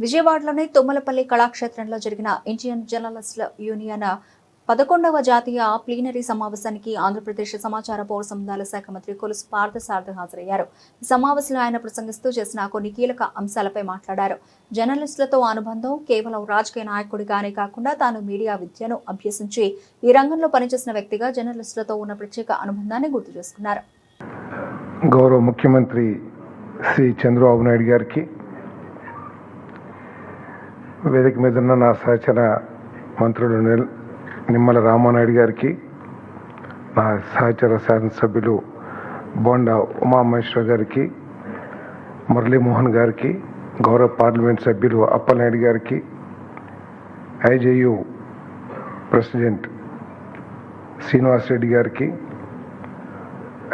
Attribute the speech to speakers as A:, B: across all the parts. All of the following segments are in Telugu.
A: విజయవాడలోని తుమ్మలపల్లి కళాక్షేత్రంలో జరిగిన ఇండియన్ జర్నలిస్టుల యూనియన్ 11వ జాతీయ ప్లీనరీ సమావేశానికి ఆంధ్రప్రదేశ్ సమాచార పౌర సంబంధాల శాఖ మంత్రి కొలుసు పార్థసారథి హాజరయ్యారు. ఈ సమావేశంలో ఆయన ప్రసంగిస్తూ చేసిన కొన్ని కీలక అంశాలపై మాట్లాడారు. జర్నలిస్టులతో అనుబంధం కేవలం రాజకీయ నాయకుడిగానే కాకుండా తాను మీడియా విద్యను అభ్యసించి ఈ రంగంలో పనిచేసిన వ్యక్తిగా జర్నలిస్టులతో ఉన్న ప్రత్యేక అనుబంధాన్ని గుర్తు చేసుకున్నారు.
B: గౌరవ ముఖ్యమంత్రి శ్రీ చంద్రబాబు నాయుడు గారికి, వేదిక మీద ఉన్న నా సహచర మంత్రులు నిమ్మల రామానాయుడు గారికి, నా సహచర శాసనసభ్యులు బోండా ఉమామహేశ్వర గారికి, మురళీమోహన్ గారికి, గౌరవ పార్లమెంట్ సభ్యులు అప్పలనాయుడు గారికి, ఐజేయు ప్రెసిడెంట్ శ్రీనివాస్ రెడ్డి గారికి,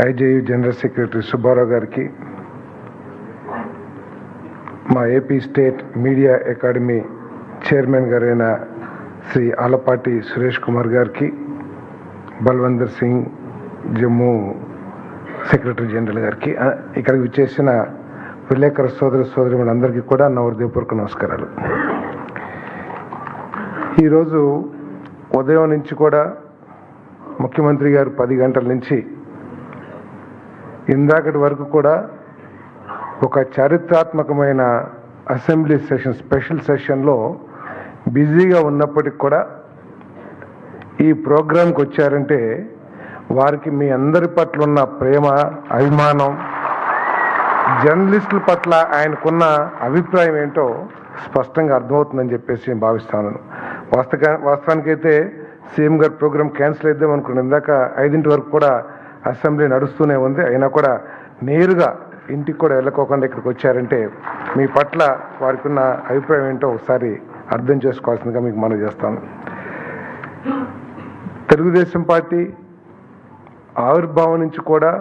B: ఐజేయు జనరల్ సెక్రటరీ సుబ్బారావు గారికి, మా AP state media academy chairman గారైన శ్రీ ఆలపాటి సురేష్ కుమార్ గారికి, బల్వందర్ సింగ్ జమ్మూ సెక్రటరీ జనరల్ గారికి, ఇక్కడికి విచ్చేసిన విలేకరు సోదరులందరికీ కూడా నా హృదయపూర్వక నమస్కారాలు. ఈరోజు ఉదయం నుంచి కూడా ముఖ్యమంత్రి గారు 10 గంటల నుంచి ఇందాకటి వరకు కూడా ఒక చారిత్రాత్మకమైన అసెంబ్లీ సెషన్, స్పెషల్ సెషన్లో బిజీగా ఉన్నప్పటికి కూడా ఈ ప్రోగ్రాంకి వచ్చారంటే వారికి మీ అందరి పట్ల ఉన్న ప్రేమ, అభిమానం, జర్నలిస్టుల పట్ల ఆయనకున్న అభిప్రాయం ఏంటో స్పష్టంగా అర్థమవుతుందని చెప్పేసి భావిస్తాను. వాస్తవానికైతే సీఎం గారు ప్రోగ్రాం క్యాన్సిల్ అయిద్దాం అనుకున్నాను. ఇందాక 5 వరకు కూడా అసెంబ్లీ నడుస్తూనే ఉంది. అయినా కూడా నేరుగా ఇంటికి కూడా వెళ్ళకోకుండా ఇక్కడికి వచ్చారంటే మీ పట్ల వారికి ఉన్న అభిప్రాయం ఏంటో ఒకసారి అర్థం చేసుకోవాల్సిందిగా మీకు మనవి చేస్తాను. తెలుగుదేశం పార్టీ ఆవిర్భావం నుంచి కూడా